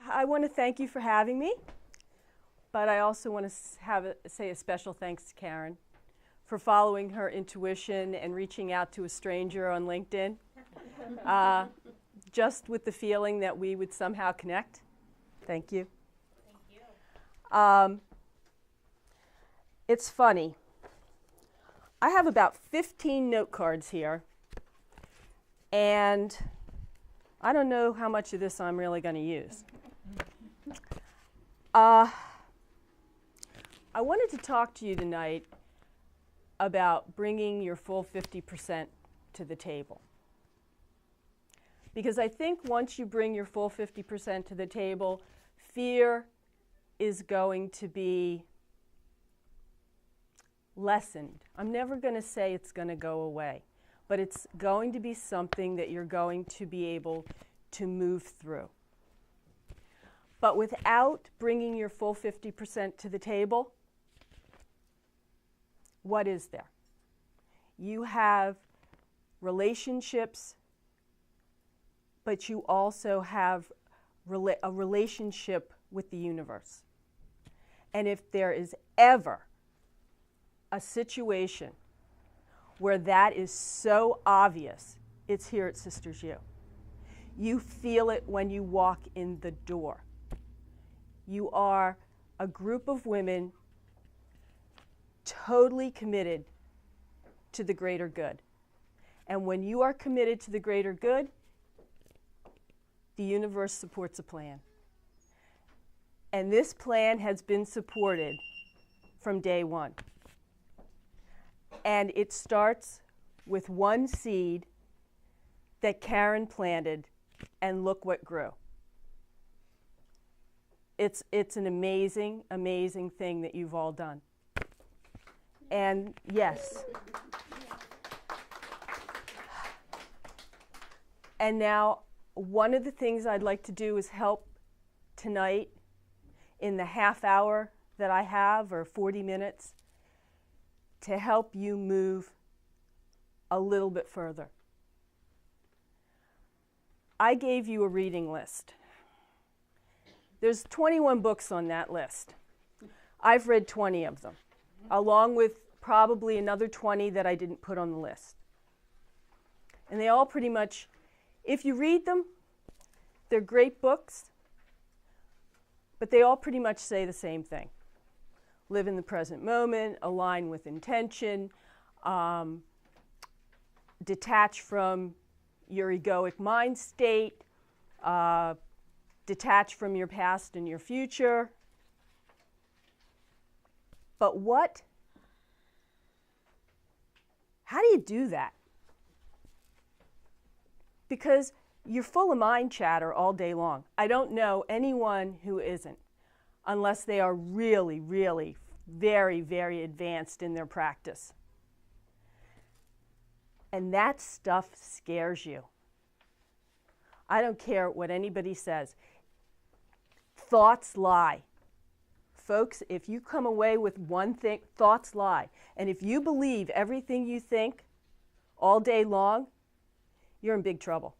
I want to thank you for having me, but I also want to say a special thanks to Karen for following her intuition and reaching out to a stranger on LinkedIn, just with the feeling that we would somehow connect. Thank you. Thank you. It's funny. I have about 15 note cards here, and I don't know how much of this I'm really going to use. I wanted to talk to you tonight about bringing your full 50% to the table. Because I think once you bring your full 50% to the table, fear is going to be lessened. I'm never going to say it's going to go away, but it's going to be something that you're going to be able to move through. But without bringing your full 50% to the table, what is there? You have relationships, but you also have a relationship with the universe. And if there is ever a situation where that is so obvious, it's here at Sisters U. You feel it when you walk in the door. You are a group of women totally committed to the greater good. And when you are committed to the greater good, the universe supports a plan. And this plan has been supported from day one. And it starts with one seed that Karen planted, and look what grew. It's an amazing, amazing thing that you've all done. And yes. And now, one of the things I'd like to do is help tonight in the half hour that I have, or 40 minutes, to help you move a little bit further. I gave you a reading list. There's 21 books on that list. I've read 20 of them, along with probably another 20 that I didn't put on the list. And they all pretty much, if you read them, they're great books, but they all pretty much say the same thing. Live in the present moment, align with intention, detach from your egoic mind state, detach from your past and your future. But how do you do that? Because you're full of mind chatter all day long. I don't know anyone who isn't, unless they are really, really very, very advanced in their practice. And that stuff scares you. I don't care what anybody says. Thoughts lie. Folks, if you come away with one thing, thoughts lie. And if you believe everything you think all day long, you're in big trouble.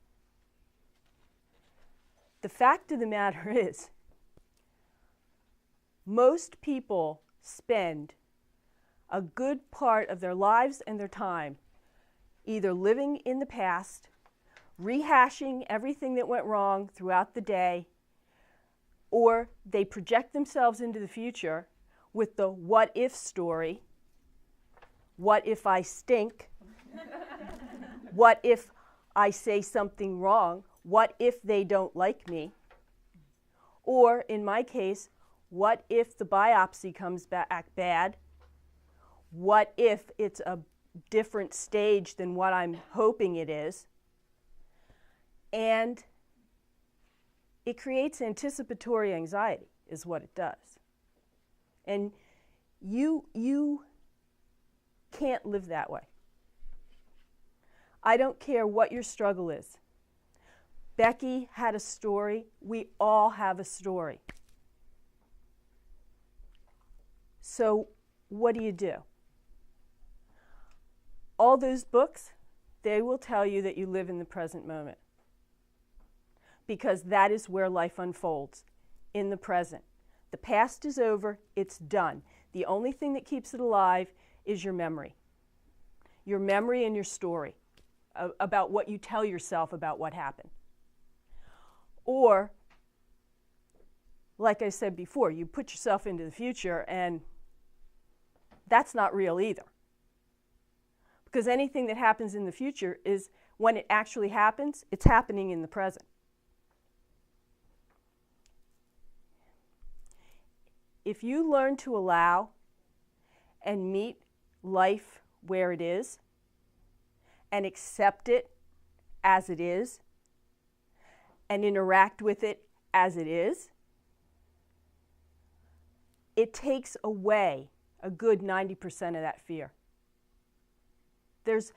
The fact of the matter is, most people spend a good part of their lives and their time either living in the past, rehashing everything that went wrong throughout the day, or they project themselves into the future with the what if story. What if I stink? What if I say something wrong? What if they don't like me? Or, in my case, what if the biopsy comes back bad? What if it's a different stage than what I'm hoping it is? And it creates anticipatory anxiety, is what it does. And you can't live that way. I don't care what your struggle is. Becky had a story. We all have a story. So what do? All those books, they will tell you that you live in the present moment, because that is where life unfolds. in the present. The past is over, it's done. The only thing that keeps it alive is your memory. Your memory and your story about what you tell yourself about what happened. Or, like I said before, you put yourself into the future and that's not real either. Because anything that happens in the future is, when it actually happens, it's happening in the present. If you learn to allow and meet life where it is and accept it as it is and interact with it as it is, it takes away a good 90% of that fear. There's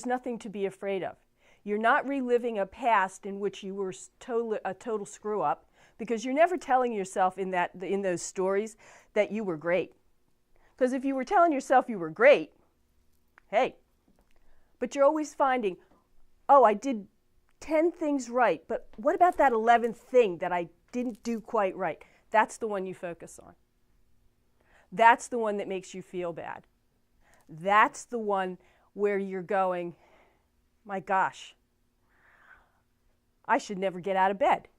nothing to be afraid of. You're not reliving a past in which you were a total screw-up, because you're never telling yourself in those stories that you were great. Because if you were telling yourself you were great, hey, but you're always finding, oh, I did 10 things right, but what about that 11th thing that I didn't do quite right? That's the one you focus on. That's the one that makes you feel bad. That's the one where you're going, my gosh, I should never get out of bed.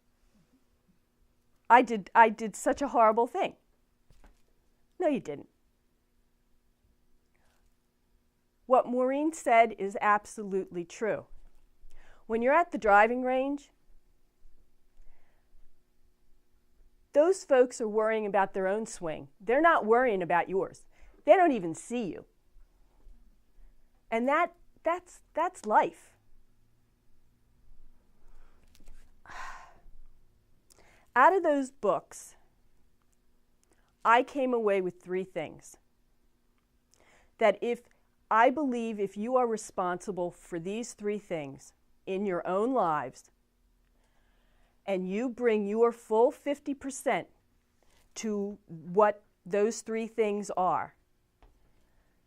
I did such a horrible thing. No, you didn't. What Maureen said is absolutely true. When you're at the driving range, those folks are worrying about their own swing. They're not worrying about yours. They don't even see you. And that's life. Out of those books, I came away with 3 things. That I believe if you are responsible for these 3 things in your own lives, and you bring your full 50% to what those 3 things are,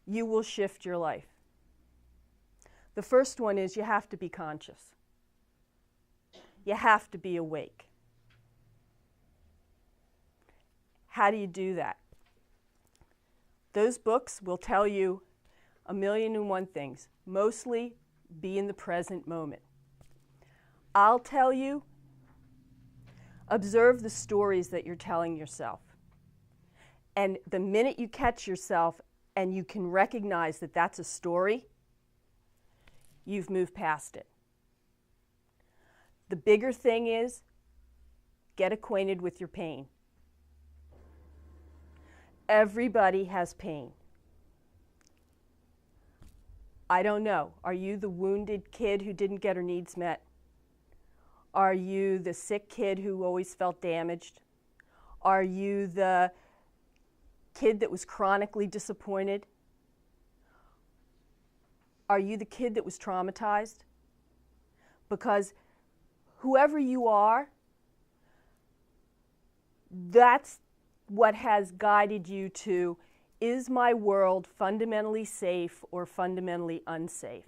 you will shift your life. The first one is you have to be conscious. You have to be awake. How do you do that? Those books will tell you 1,000,001 things. Mostly be in the present moment. I'll tell you, observe the stories that you're telling yourself. And the minute you catch yourself and you can recognize that that's a story, you've moved past it. The bigger thing is, get acquainted with your pain. Everybody has pain. I don't know. Are you the wounded kid who didn't get her needs met? Are you the sick kid who always felt damaged? Are you the kid that was chronically disappointed? Are you the kid that was traumatized? Because whoever you are, that's what has guided you to, is my world fundamentally safe or fundamentally unsafe?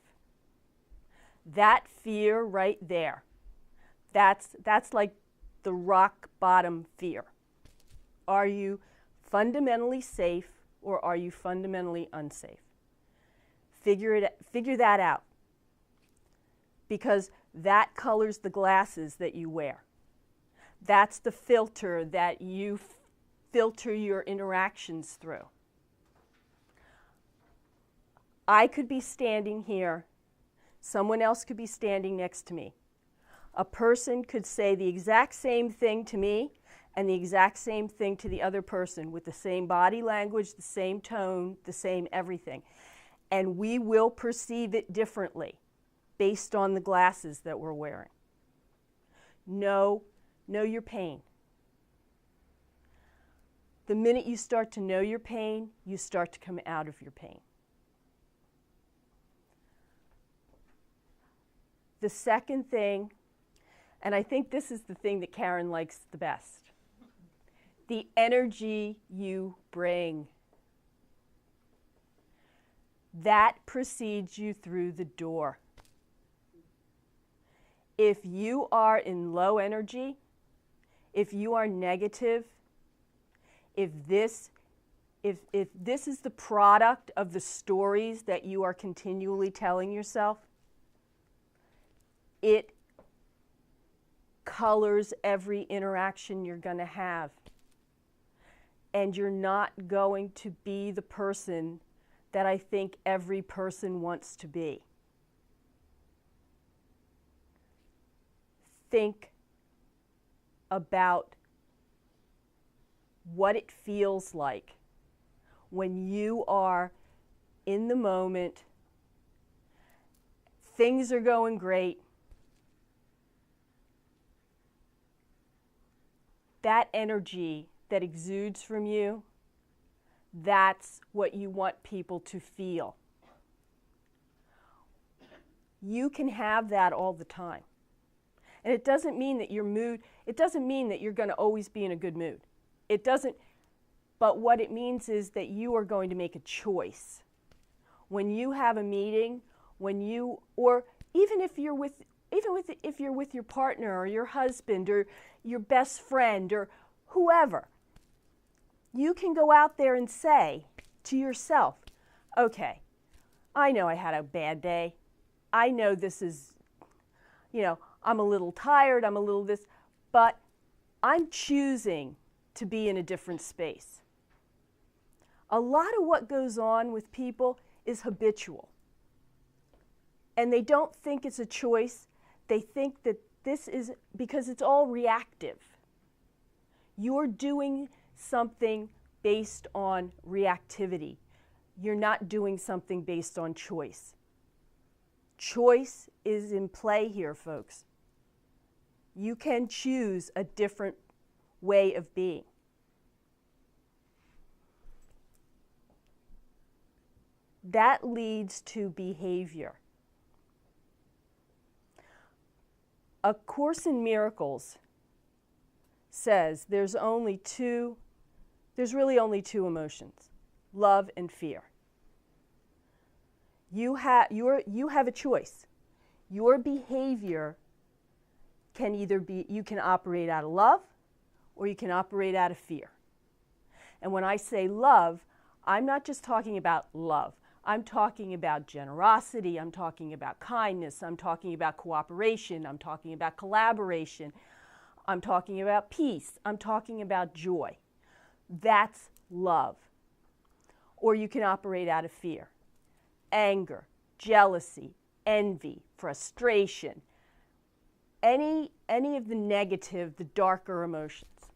That fear right there, that's like the rock bottom fear. Are you fundamentally safe or are you fundamentally unsafe? Figure that out, because that colors the glasses that you wear. That's the filter that you filter your interactions through. I could be standing here, someone else could be standing next to me. A person could say the exact same thing to me and the exact same thing to the other person with the same body language, the same tone, the same everything. And we will perceive it differently based on the glasses that we're wearing. Know your pain. The minute you start to know your pain, you start to come out of your pain. The second thing, and I think this is the thing that Karen likes the best, the energy you bring. That precedes you through the door. If you are in low energy, if you are negative, if this is the product of the stories that you are continually telling yourself, it colors every interaction you're going to have. And you're not going to be the person that I think every person wants to be. Think about what it feels like when you are in the moment, things are going great, that energy that exudes from you, that's what you want people to feel. You can have that all the time. And it doesn't mean that it doesn't mean that you're going to always be in a good mood. It doesn't, but what it means is that you are going to make a choice. When you have a meeting, or even if you're with your partner or your husband or your best friend or whoever, you can go out there and say to yourself, okay, I know I had a bad day. I know this is, I'm a little tired, I'm a little this, but I'm choosing to be in a different space. A lot of what goes on with people is habitual. And they don't think it's a choice. They think that this is because it's all reactive. You're doing something based on reactivity. You're not doing something based on choice. Choice is in play here, folks. You can choose a different way of being. That leads to behavior. A Course in Miracles says there's really only two emotions, love and fear. You have a choice. Your behavior can either be, you can operate out of love or you can operate out of fear. And when I say love, I'm not just talking about love. I'm talking about generosity, I'm talking about kindness, I'm talking about cooperation, I'm talking about collaboration, I'm talking about peace, I'm talking about joy. That's love. Or you can operate out of fear, anger, jealousy, envy, frustration, any of the negative, the darker emotions.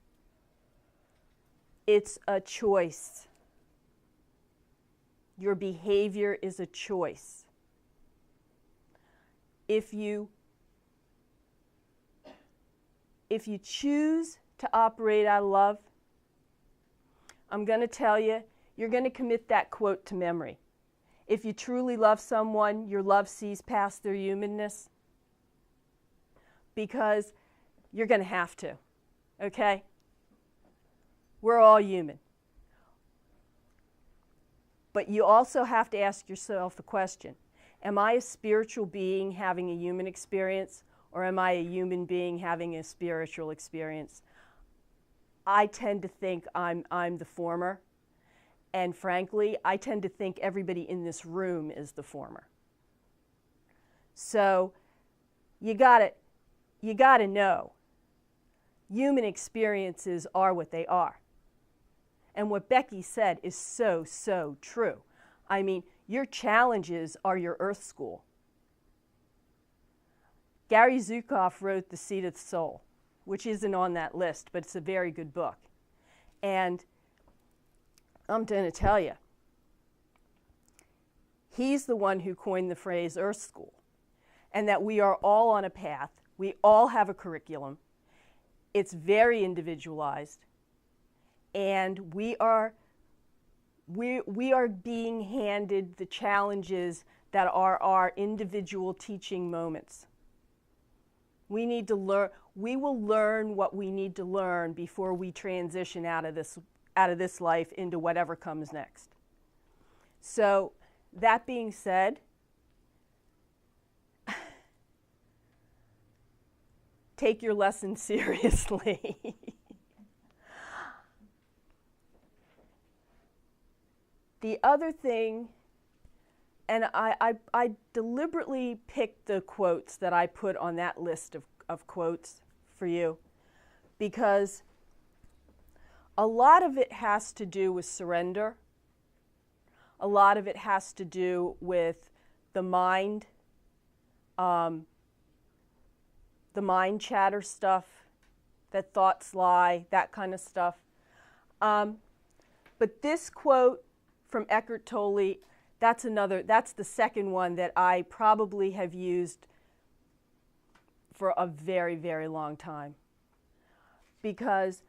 It's a choice. Your behavior is a choice. If you choose to operate out of love, I'm going to tell you, you're going to commit that quote to memory. If you truly love someone, your love sees past their humanness, because you're going to have to, okay? We're all human. But you also have to ask yourself the question, am I a spiritual being having a human experience, or am I a human being having a spiritual experience? I tend to think I'm the former, and frankly, I tend to think everybody in this room is the former. So you gotta know, human experiences are what they are. And what Becky said is so, so true. I mean, your challenges are your earth school. Gary Zukav wrote The Seat of the Soul, which isn't on that list, but it's a very good book. And I'm going to tell you, he's the one who coined the phrase earth school, and that we are all on a path. We all have a curriculum. It's very individualized. And we are being handed the challenges that are our individual teaching moments. We need to learn. We will learn what we need to learn before we transition out of this life into whatever comes next. So, that being said, take your lesson seriously. The other thing, and I deliberately picked the quotes that I put on that list of quotes for you, because a lot of it has to do with surrender. A lot of it has to do with the mind chatter stuff, that thoughts lie, that kind of stuff. But this quote from Eckhart Tolle, that's the second one that I probably have used for a very, very long time, because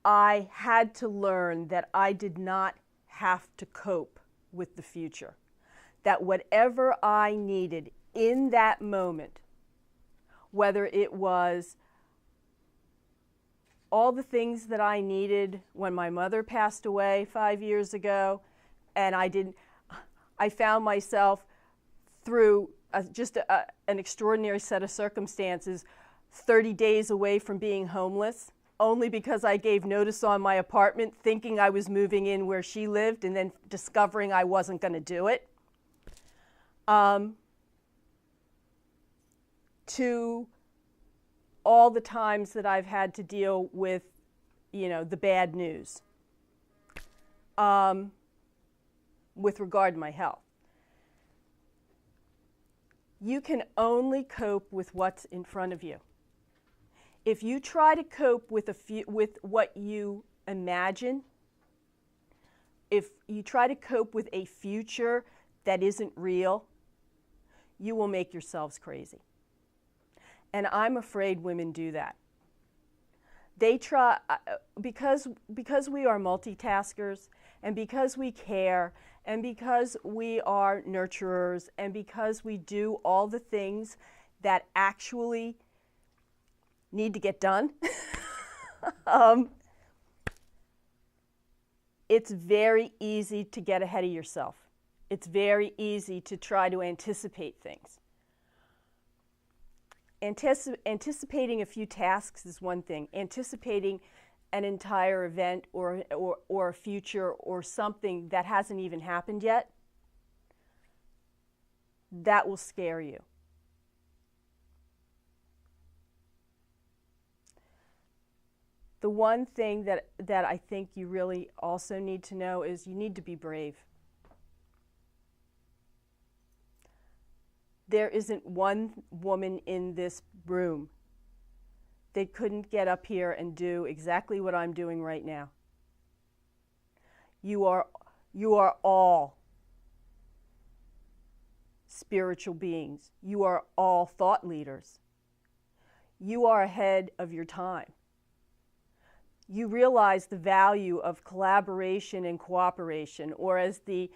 I had to learn that I did not have to cope with the future. That whatever I needed in that moment, whether it was all the things that I needed when my mother passed away 5 years ago, and I found myself through an extraordinary set of circumstances 30 days away from being homeless, only because I gave notice on my apartment thinking I was moving in where she lived and then discovering I wasn't going to do it, to all the times that I've had to deal with, the bad news with regard to my health. You can only cope with what's in front of you. If you try to cope with what you imagine, if you try to cope with a future that isn't real, you will make yourselves crazy. And I'm afraid women do that. They try, because we are multitaskers, and because we care, and because we are nurturers, and because we do all the things that actually need to get done, it's very easy to get ahead of yourself. It's very easy to try to anticipate things. Anticipating a few tasks is one thing. Anticipating an entire event or a future or something that hasn't even happened yet, that will scare you. The one thing that I think you really also need to know is you need to be brave. There isn't one woman in this room that couldn't get up here and do exactly what I'm doing right now. You are all spiritual beings. You are all thought leaders. You are ahead of your time. You realize the value of collaboration and cooperation, or as the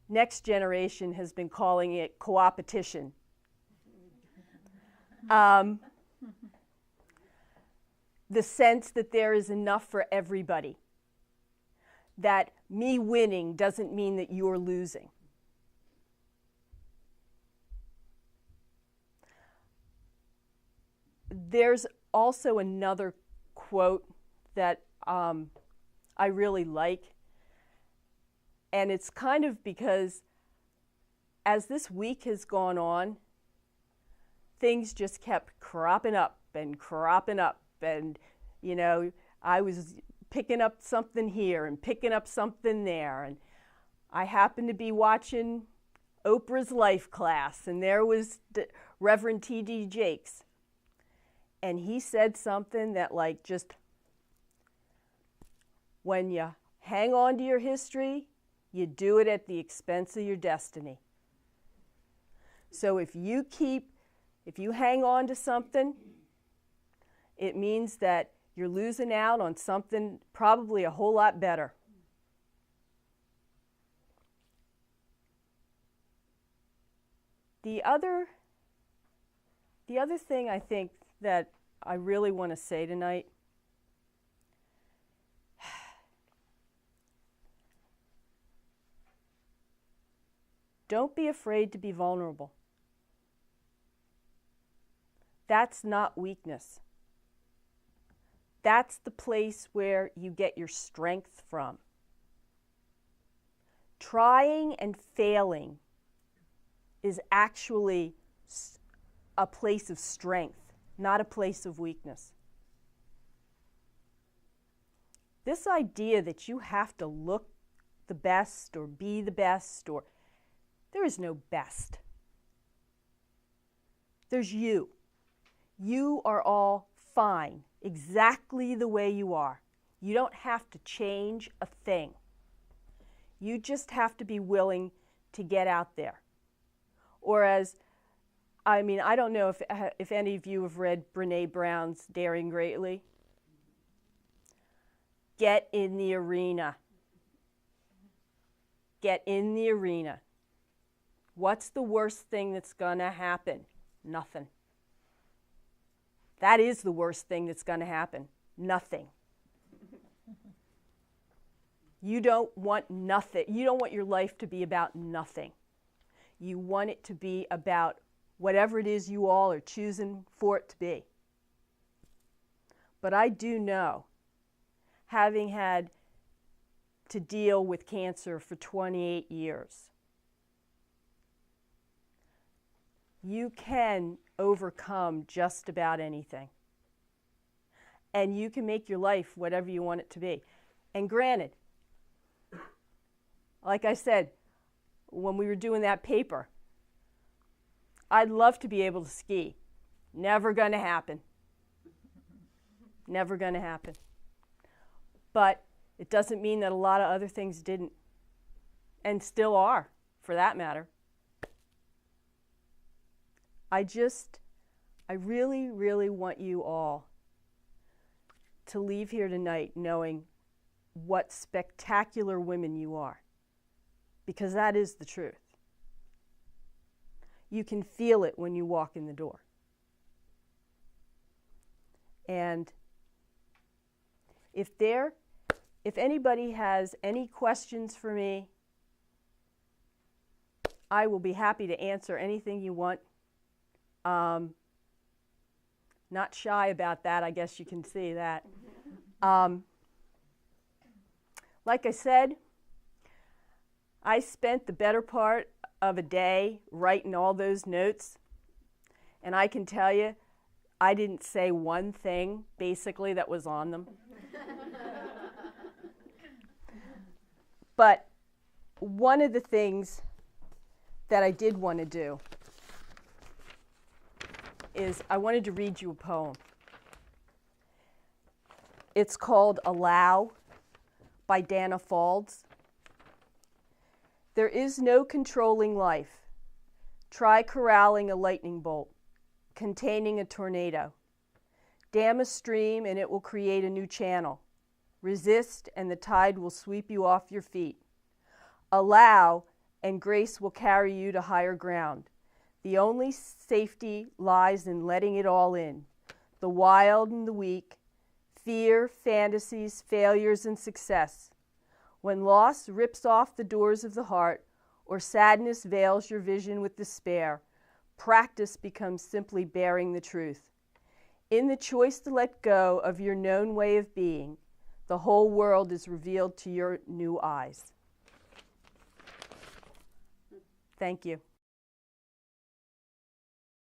next generation has been calling it, co-opetition. The sense that there is enough for everybody. That me winning doesn't mean that you're losing. There's also another quote that I really like, and it's kind of because as this week has gone on, things just kept cropping up, and I was picking up something here and picking up something there, and I happened to be watching Oprah's Life class, and there was Reverend T.D. Jakes, and he said something that just when you hang on to your history, you do it at the expense of your destiny. So if you hang on to something, it means that you're losing out on something probably a whole lot better. The other thing I think that I really want to say tonight, don't be afraid to be vulnerable. That's not weakness. That's the place where you get your strength from. Trying and failing is actually a place of strength, not a place of weakness. This idea that you have to look the best or be the best, or there is no best. There's you. You are all fine, exactly the way you are. You don't have to change a thing. You just have to be willing to get out there. Or as, I don't know if any of you have read Brené Brown's Daring Greatly. Get in the arena. Get in the arena. What's the worst thing that's going to happen? Nothing. That is the worst thing that's going to happen. Nothing. You don't want nothing. You don't want your life to be about nothing. You want it to be about whatever it is you all are choosing for it to be. But I do know, having had to deal with cancer for 28 years, you can overcome just about anything. And you can make your life whatever you want it to be. And granted, like I said, when we were doing that paper, I'd love to be able to ski. Never going to happen. Never going to happen. But it doesn't mean that a lot of other things didn't, and still are, for that matter. I really, really want you all to leave here tonight knowing what spectacular women you are, because that is the truth. You can feel it when you walk in the door. And if anybody has any questions for me, I will be happy to answer anything you want. Not shy about that, I guess you can see that. Like I said, I spent the better part of a day writing all those notes, and I can tell you, I didn't say one thing, basically, that was on them. But one of the things that I did want to do is I wanted to read you a poem. It's called Allow by Dana Faulds. There is no controlling life. Try corralling a lightning bolt, containing a tornado. Dam a stream and it will create a new channel. Resist and the tide will sweep you off your feet. Allow and grace will carry you to higher ground. The only safety lies in letting it all in. The wild and the weak, fear, fantasies, failures, and success. When loss rips off the doors of the heart, or sadness veils your vision with despair, practice becomes simply bearing the truth. In the choice to let go of your known way of being, the whole world is revealed to your new eyes. Thank you.